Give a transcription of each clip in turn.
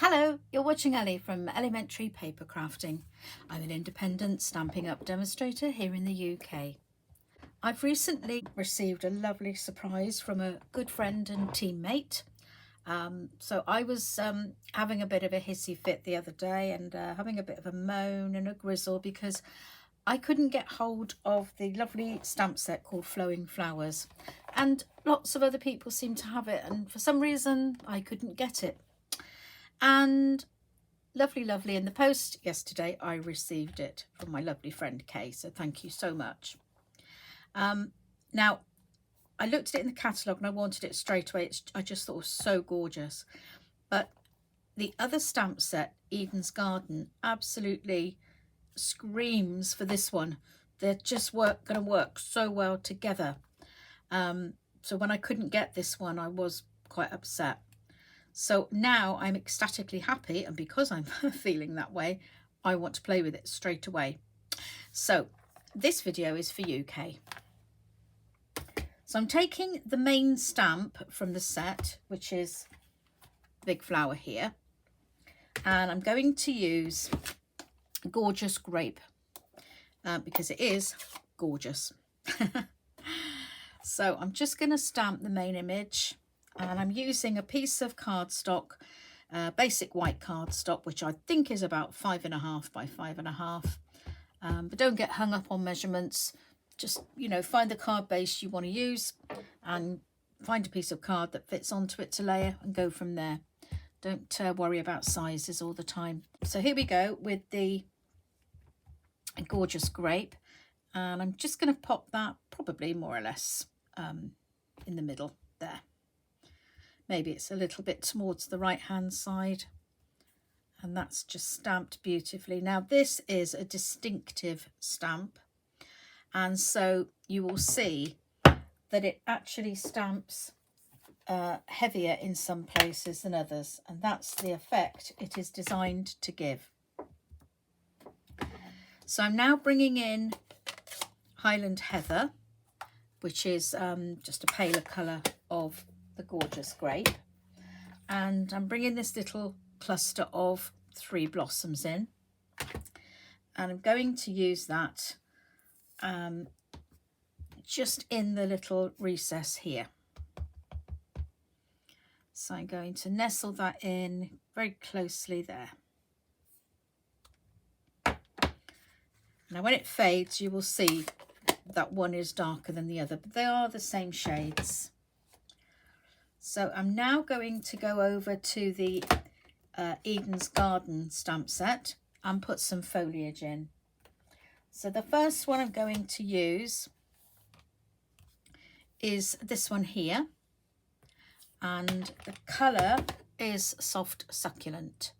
Hello, you're watching Ellie from Ellymentry Papercrafting. I'm an independent Stampin' Up demonstrator here in the UK. I've recently received a lovely surprise from a good friend and teammate. So I was having a bit of a hissy fit the other day and having a bit of a moan and a grizzle because I couldn't get hold of the lovely stamp set called Flowing Flowers, and lots of other people seem to have it, and for some reason I couldn't get it. And lovely in the post yesterday I received it from my lovely friend Kay, so thank you so much. Now I looked at it in the catalogue and I wanted it straight away. I just thought it was so gorgeous, but the other stamp set, Eden's Garden, absolutely screams for this one. They're just going to work so well together. So when I couldn't get this one, I was quite upset. So now I'm ecstatically happy, and because I'm feeling that way, I want to play with it straight away. So this video is for you, Kay. So I'm taking the main stamp from the set, which is Big Flower here, and I'm going to use Gorgeous Grape because it is gorgeous. So I'm just going to stamp the main image, and I'm using a piece of cardstock, basic white cardstock, which I think is about 5.5 by 5.5. But don't get hung up on measurements. Just, find the card base you want to use and find a piece of card that fits onto it to layer and go from there. Don't worry about sizes all the time. So here we go with the Gorgeous Grape, and I'm just going to pop that probably more or less in the middle there. Maybe it's a little bit towards the right hand side, and that's just stamped beautifully. Now this is a distinctive stamp, and so you will see that it actually stamps heavier in some places than others, and that's the effect it is designed to give. So I'm now bringing in Highland Heather, which is just a paler colour of the Gorgeous Grape, and I'm bringing this little cluster of 3 blossoms in, and I'm going to use that just in the little recess here. So I'm going to nestle that in very closely there. Now when it fades, you will see that one is darker than the other, but they are the same shades. So I'm now going to go over to the Eden's Garden stamp set and put some foliage in. So the first one I'm going to use is this one here, and the colour is Soft Succulent.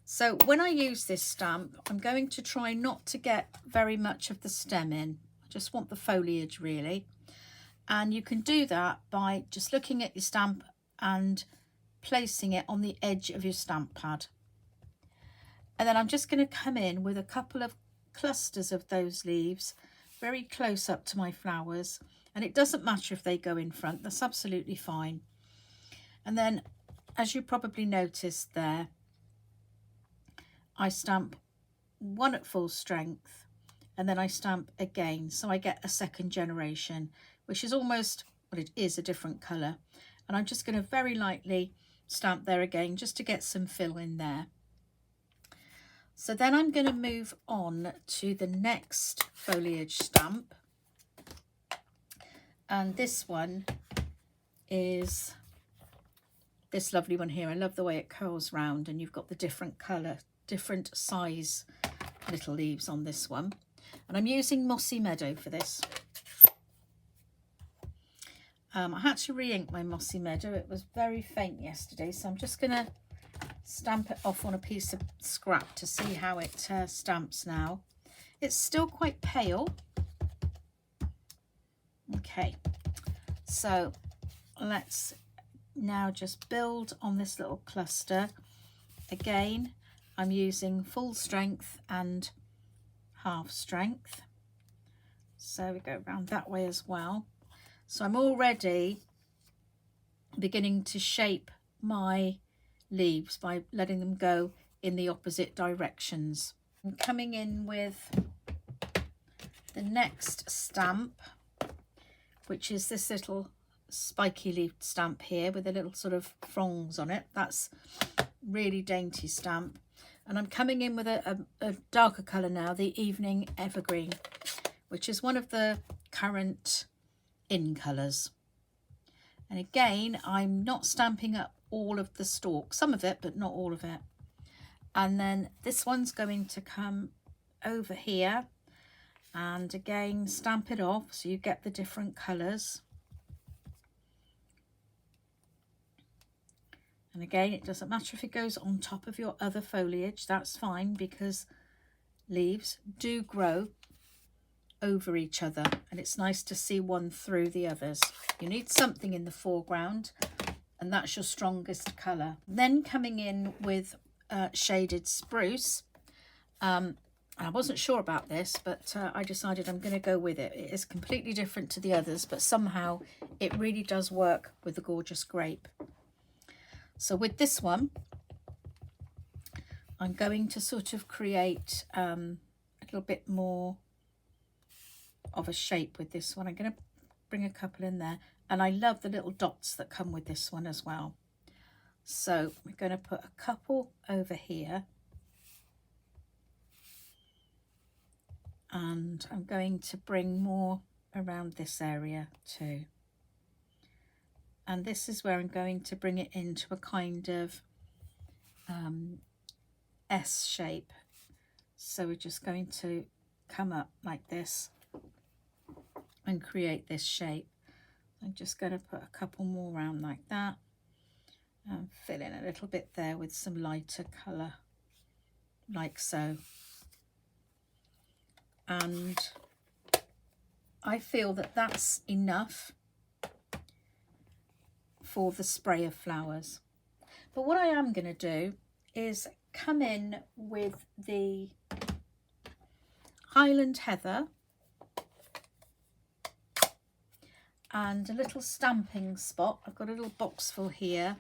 So when I use this stamp, I'm going to try not to get very much of the stem in. I just want the foliage really. And you can do that by just looking at your stamp and placing it on the edge of your stamp pad. And then I'm just going to come in with a couple of clusters of those leaves very close up to my flowers. And it doesn't matter if they go in front, that's absolutely fine. And then, as you probably noticed there, I stamp one at full strength and then I stamp again, so I get a second generation, which is almost, well, it is a different colour. And I'm just going to very lightly stamp there again just to get some fill in there. So then I'm going to move on to the next foliage stamp, and this one is this lovely one here. I love the way it curls round, and you've got the different colour, different size little leaves on this one. And I'm using Mossy Meadow for this. I had to re-ink my Mossy Meadow. It was very faint yesterday, so I'm just going to stamp it off on a piece of scrap to see how it stamps now. It's still quite pale. Okay, so let's now just build on this little cluster. Again, I'm using full strength and half strength. So we go around that way as well. So I'm already beginning to shape my leaves by letting them go in the opposite directions. I'm coming in with the next stamp, which is this little spiky leaf stamp here with a little sort of fronds on it. That's really dainty stamp. And I'm coming in with a darker colour now, the Evening Evergreen, which is one of the current in colours. And again, I'm not stamping up all of the stalk, some of it, but not all of it. And then this one's going to come over here, and again stamp it off so you get the different colours. And again, it doesn't matter if it goes on top of your other foliage, that's fine, because leaves do grow over each other and it's nice to see one through the others. You need something in the foreground, and that's your strongest colour. Then coming in with shaded spruce. I wasn't sure about this, but I decided I'm going to go with it. It is completely different to the others, but somehow it really does work with the gorgeous grape. So with this one, I'm going to sort of create a little bit more of a shape with this one. I'm going to bring a couple in there, and I love the little dots that come with this one as well. So we're going to put a couple over here, and I'm going to bring more around this area too. And this is where I'm going to bring it into a kind of S shape. So we're just going to come up like this and create this shape. I'm just going to put a couple more around like that and fill in a little bit there with some lighter colour, like so. And I feel that that's enough for the spray of flowers. But what I am going to do is come in with the Highland Heather and a little stamping spot. I've got a little box full here,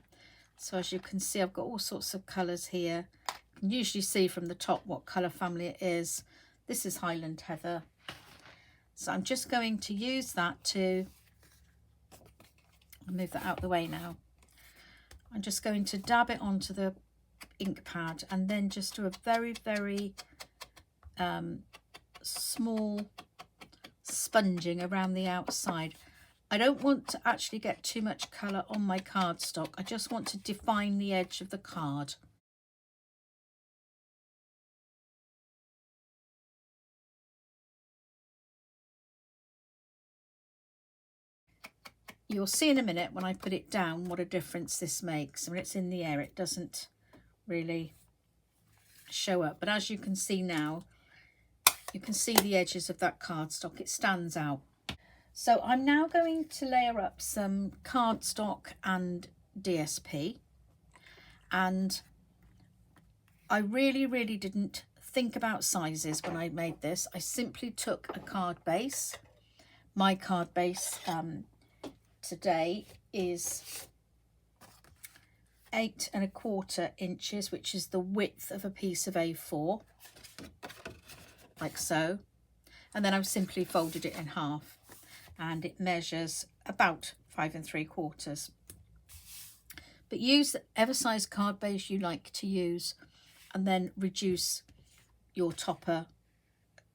so as you can see I've got all sorts of colours here. You can usually see from the top what colour family it is. This is Highland Heather, so I'm just going to use that to, I'll move that out of the way now. I'm just going to dab it onto the ink pad and then just do a very, very small sponging around the outside. I don't want to actually get too much colour on my cardstock. I just want to define the edge of the card. You'll see in a minute when I put it down what a difference this makes. When it's in the air, it doesn't really show up. But as you can see now, you can see the edges of that cardstock. It stands out. So I'm now going to layer up some cardstock and DSP. And I really didn't think about sizes when I made this. I simply took a card base. My card base today is 8 1/4 inches, which is the width of a piece of A4, like so. And then I've simply folded it in half, and it measures about 5 3/4. But use whatever size card base you like to use, and then reduce your topper,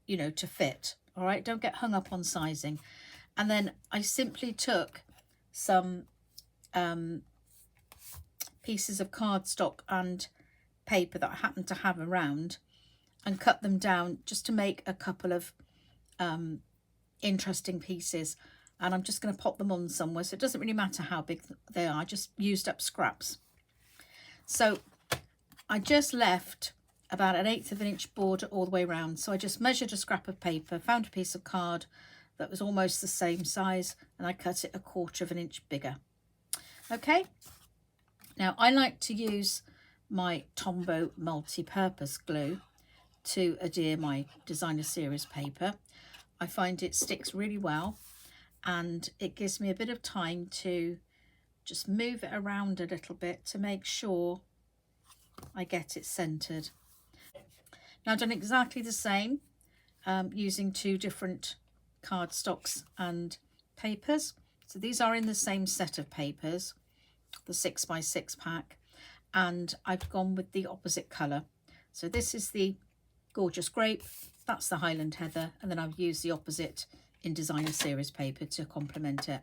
you know, to fit. All right, don't get hung up on sizing. And then I simply took some pieces of cardstock and paper that I happened to have around and cut them down just to make a couple of interesting pieces. And I'm just going to pop them on somewhere, so it doesn't really matter how big they are. I just used up scraps. So I just left about 1/8 of an inch border all the way around. So I just measured a scrap of paper, found a piece of card that was almost the same size, and I cut it 1/4 of an inch bigger. Okay, now I like to use my Tombow multi-purpose glue to adhere my designer series paper. I find it sticks really well, and it gives me a bit of time to just move it around a little bit to make sure I get it centered. Now I've done exactly the same using two different cardstocks and papers. So these are in the same set of papers, the 6x6 pack, and I've gone with the opposite colour. So this is the Gorgeous Grape, that's the Highland Heather, and then I've used the opposite in Designer Series paper to complement it.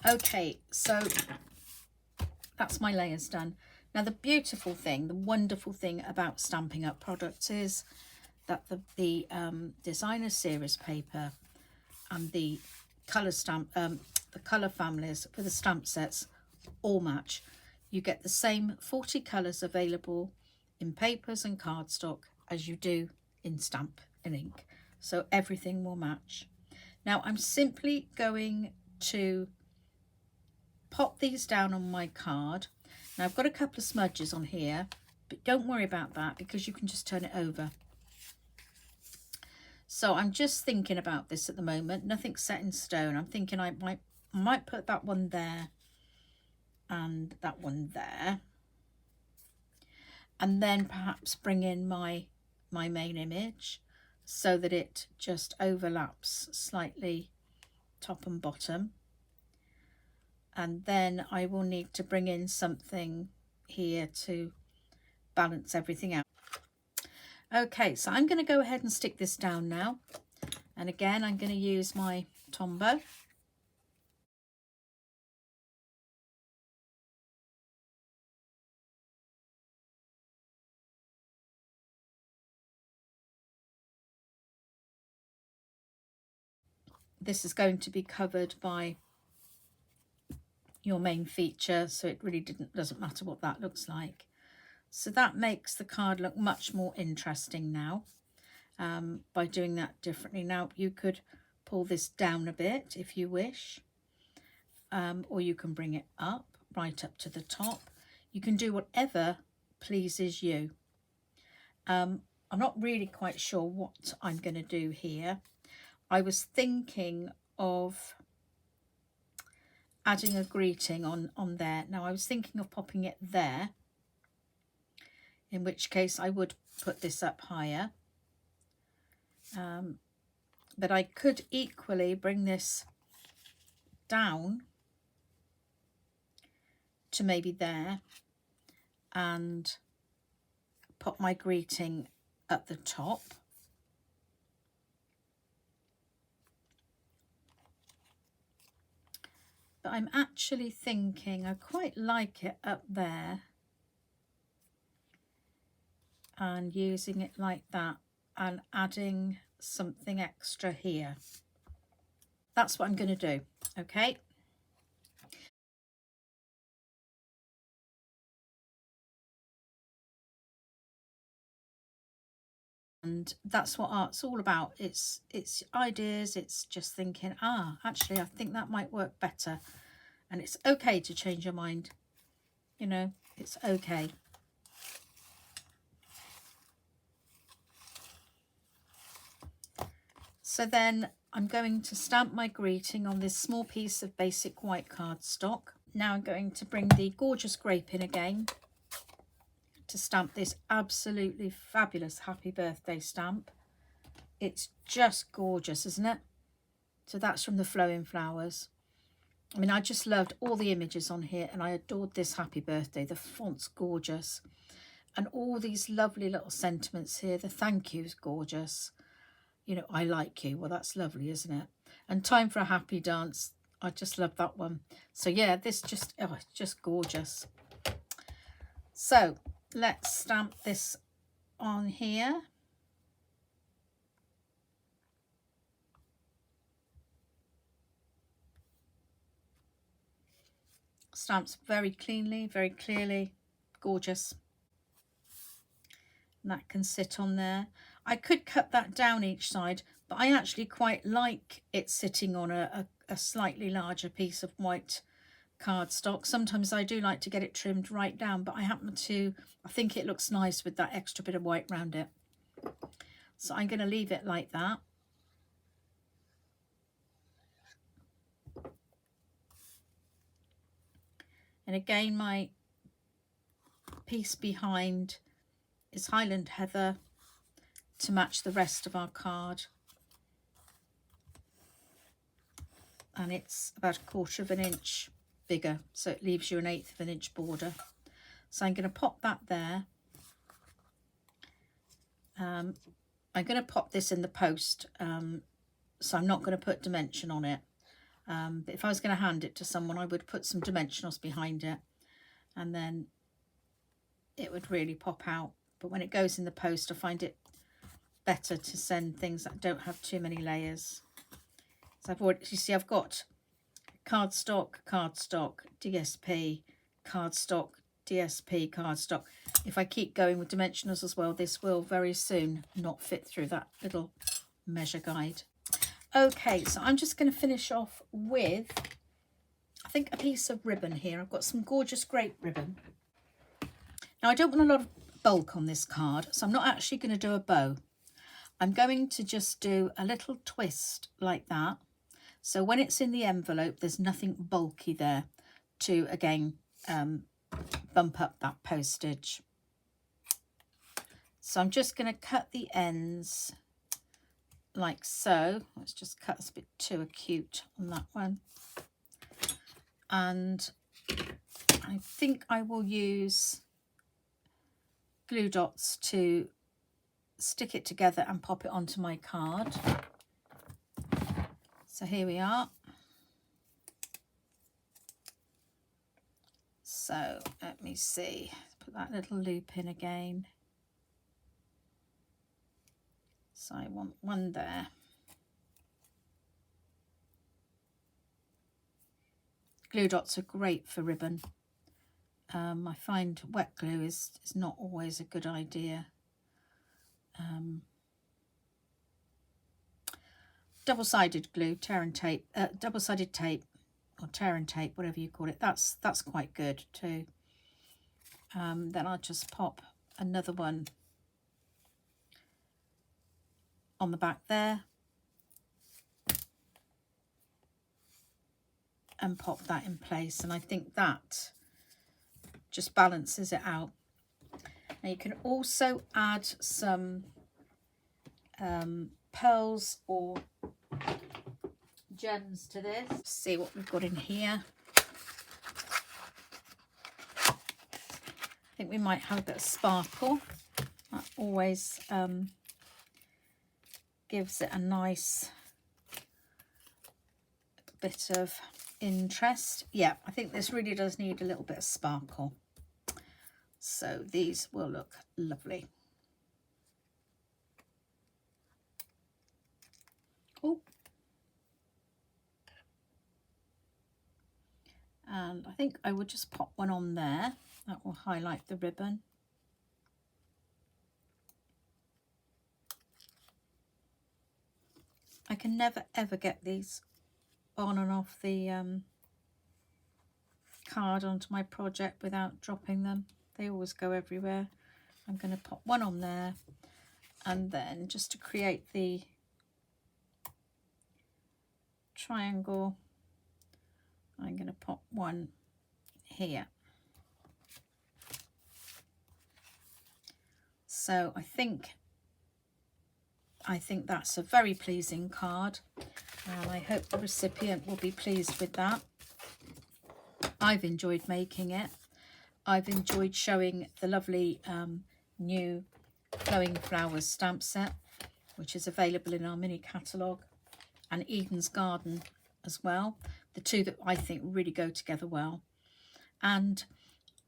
Okay, so that's my layers done. Now the beautiful thing, the wonderful thing about Stampin' Up products is that the Designer Series paper and the colour stamp, the colour families for the stamp sets all match. You get the same 40 colours available in papers and cardstock as you do in stamp and ink. So everything will match. Now I'm simply going to pop these down on my card. Now I've got a couple of smudges on here, but don't worry about that because you can just turn it over. So I'm just thinking about this at the moment. Nothing's set in stone. I'm thinking I might put that one there and that one there, and then perhaps bring in my main image so that it just overlaps slightly top and bottom. And then I will need to bring in something here to balance everything out. Okay, so I'm going to go ahead and stick this down now. And again, I'm going to use my Tombow. This is going to be covered by your main feature, so it really doesn't matter what that looks like. So that makes the card look much more interesting now by doing that differently. Now you could pull this down a bit if you wish, or you can bring it up, right up to the top. You can do whatever pleases you. I'm not really quite sure what I'm going to do here. I was thinking of adding a greeting on there. Now I was thinking of popping it there, in which case I would put this up higher. But I could equally bring this down to maybe there and put my greeting at the top. But I'm actually thinking I quite like it up there and using it like that and adding something extra here. That's what I'm going to do, okay? And that's what art's all about. It's ideas, it's just thinking, actually I think that might work better. And it's okay to change your mind, you know, it's okay. So then I'm going to stamp my greeting on this small piece of basic white cardstock. Now I'm going to bring the Gorgeous Grape in again to stamp this absolutely fabulous happy birthday stamp. It's just gorgeous, isn't it? So that's from the Flowing Flowers. I mean, I just loved all the images on here and I adored this happy birthday. The font's gorgeous and all these lovely little sentiments here. The thank you's gorgeous. You know, I like you. Well, that's lovely, isn't it? And Time for a Happy Dance. I just love that one. So yeah, this just, it's just gorgeous. So let's stamp this on here. Stamps very cleanly, very clearly, gorgeous. And that can sit on there. I could cut that down each side, but I actually quite like it sitting on a slightly larger piece of white cardstock. Sometimes I do like to get it trimmed right down, but I think it looks nice with that extra bit of white around it. So I'm going to leave it like that. And again, my piece behind is Highland Heather to match the rest of our card. And it's about 1/4 of an inch bigger, so it leaves you an 1/8 of an inch border. So I'm going to pop that there. I'm going to pop this in the post, so I'm not going to put dimension on it. But if I was going to hand it to someone, I would put some dimensionals behind it, and then it would really pop out. But when it goes in the post, I find it better to send things that don't have too many layers. So I've already, you see, I've got cardstock, DSP, cardstock, DSP, cardstock. If I keep going with dimensionals as well, this will very soon not fit through that little measure guide. Okay, so I'm just going to finish off with, I think, a piece of ribbon here. I've got some gorgeous grape ribbon. Now, I don't want a lot of bulk on this card, so I'm not actually going to do a bow. I'm going to just do a little twist like that. So when it's in the envelope, there's nothing bulky there to, again, bump up that postage. So I'm just going to cut the ends like so. Let's just cut this a bit too acute on that one. And I think I will use glue dots to stick it together and pop it onto my card. So here we are. So let me see, put that little loop in again. So I want one there. Glue dots are great for ribbon. I find wet glue is not always a good idea. Double-sided glue, tear and tape, double-sided tape or tear and tape, whatever you call it, that's quite good too. Then I'll just pop another one on the back there and pop that in place, and I think that just balances it out. Now you can also add some pearls or gems to this. Let's see what we've got in here. I think we might have a bit of sparkle. That always gives it a nice bit of interest. Yeah, I think this really does need a little bit of sparkle. So these will look lovely. Oh. And I think I would just pop one on there. That will highlight the ribbon. I can never ever get these on and off the card onto my project without dropping them. They always go everywhere. I'm going to pop one on there, and then just to create the triangle, I'm going to pop one here. So I think that's a very pleasing card, and I hope the recipient will be pleased with that. I've enjoyed making it. I've enjoyed showing the lovely new Flowing Flowers stamp set, which is available in our mini catalogue, and Eden's Garden as well. The two that I think really go together well. And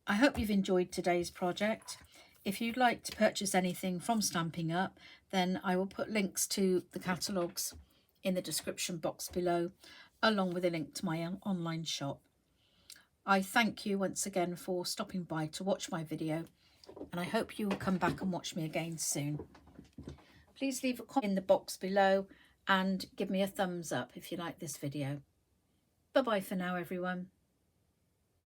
I hope you've enjoyed today's project. If you'd like to purchase anything from Stamping Up, then I will put links to the catalogues in the description box below, along with a link to my online shop. I thank you once again for stopping by to watch my video, and I hope you will come back and watch me again soon. Please leave a comment in the box below and give me a thumbs up if you like this video. Bye bye for now, everyone.